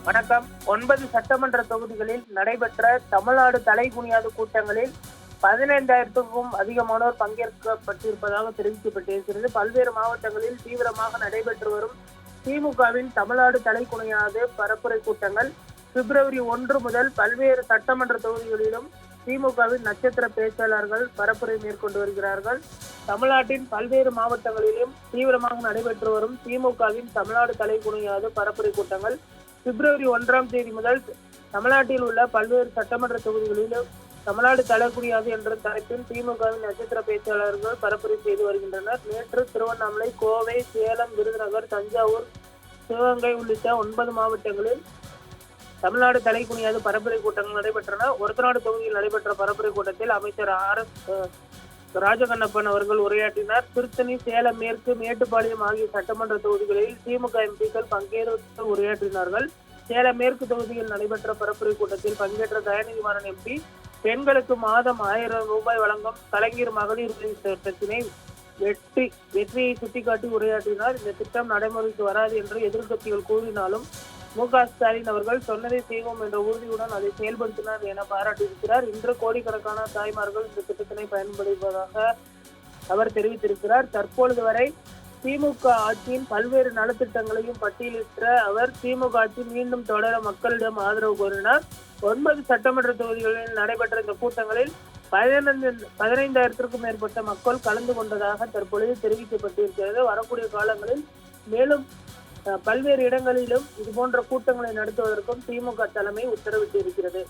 வணக்கம். 9 சட்டமன்ற தொகுதிகளில் நடைபெற்ற தமிழ்நாடு தலைகுனியாது கூட்டங்களில் 15,000க்கும் அதிகமானோர் பங்கேற்கப்பட்டிருப்பதாக தெரிவிக்கப்பட்டிருக்கிறது. பல்வேறு மாவட்டங்களில் தீவிரமாக நடைபெற்று வரும் திமுகவின் தமிழ்நாடு தலைகுனியாது பரப்புரை கூட்டங்கள் பிப்ரவரி 1 முதல் பல்வேறு சட்டமன்ற தொகுதிகளிலும் திமுகவின் நட்சத்திர பேச்சாளர்கள் பரப்புரை மேற்கொண்டு வருகிறார்கள். தமிழ்நாட்டின் பல்வேறு மாவட்டங்களிலும் தீவிரமாக நடைபெற்று வரும் திமுகவின் தமிழ்நாடு தலைகுனியாது பரப்புரை கூட்டங்கள் பிப்ரவரி 1ஆம் தேதி முதல் தமிழ்நாட்டில் உள்ள பல்வேறு சட்டமன்ற தொகுதிகளிலும் தமிழ்நாடு தலைகுனியாது என்ற தலைப்பில் திமுகவின் நட்சத்திர பேச்சாளர்கள் பரப்புரை செய்து வருகின்றனர். நேற்று திருவண்ணாமலை, கோவை, சேலம், விருதுநகர், தஞ்சாவூர், சிவகங்கை உள்ளிட்ட 9 மாவட்டங்களில் தமிழ்நாடு தலைகுனியாது பரப்புரை கூட்டங்கள் நடைபெற்றன. ஒரத்தநாடு தொகுதியில் நடைபெற்ற பரப்புரை கூட்டத்தில் அமைச்சர் ராஜகண்ணப்பன் அவர்கள் உரையாற்றினார். திருத்தணி, சேலம் மேற்கு, மேட்டுப்பாளையம் ஆகிய சட்டமன்ற தொகுதிகளில் திமுக எம்பிக்கள் பங்கேற்று உரையாற்றினார்கள். சேலம் மேற்கு தொகுதியில் நடைபெற்ற பரப்புரை கூட்டத்தில் பங்கேற்ற தயாநிதிமாறன் எம்பி பெண்களுக்கு மாதம் 1000 ரூபாய் வழங்கும் கலைஞர் மகளிர் உதவி திட்டத்தினை வெற்றியை சுட்டிக்காட்டி உரையாற்றினார். இந்த திட்டம் நடைமுறைக்கு வராது என்று எதிர்க்கட்சிகள் கூறினாலும் மு.க.ஸ்டாலின் அவர்கள் சொன்னதை செய்வோம் என்ற உறுதியுடன் அதை செயல்படுத்தினார் என பாராட்டியிருக்கிறார். இன்று கோடிக்கணக்கான தாய்மார்கள் இந்த திட்டத்தினை பயன்படுத்துவதாக அவர் தெரிவித்திருக்கிறார். தற்பொழுது வரை திமுக ஆட்சியின் பல்வேறு நலத்திட்டங்களையும் பட்டியலிட்ட அவர் திமுக ஆட்சி மீண்டும் தொடர மக்களிடம் ஆதரவு கோரினார். 9 சட்டமன்ற தொகுதிகளில் நடைபெற்ற இந்த கூட்டங்களில் 15,000க்கும் மேற்பட்ட மக்கள் கலந்து கொண்டதாக தற்பொழுது தெரிவிக்கப்பட்டிருக்கிறது. வரக்கூடிய காலங்களில் மேலும் பல்வேறு இடங்களிலும் இதுபோன்ற கூட்டங்களை நடத்துவதற்கும் திமுக தலைமை உத்தரவிட்டிருக்கிறது.